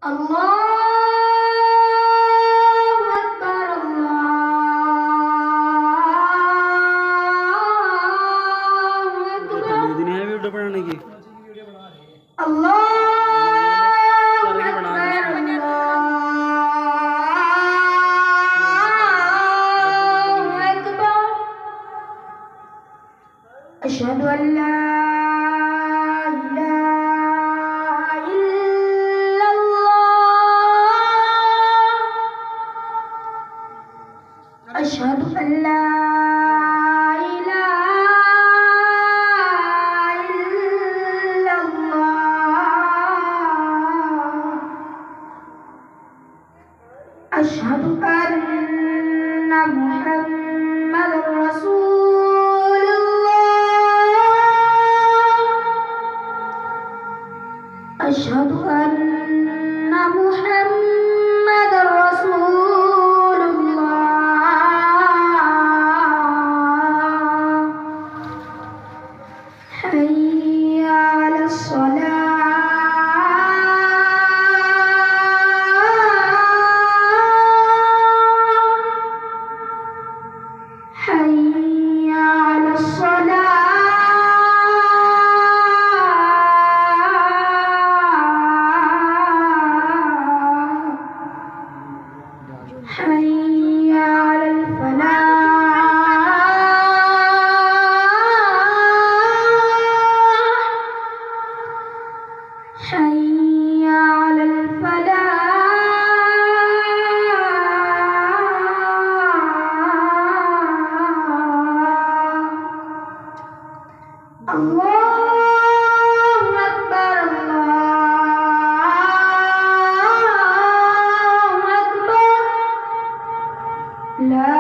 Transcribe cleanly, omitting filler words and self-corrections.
الله أكبر الله أكبر الله أكبر أشهد أن لا إله إلا الله أشهد أن لا إله إلا الله أشهد أن محمد رسول أشهد أن محمد رسول الله حي على الصلاة حي على الصلاة حي على الفلاح حي على الفلاح الله أكبر الله أكبر لا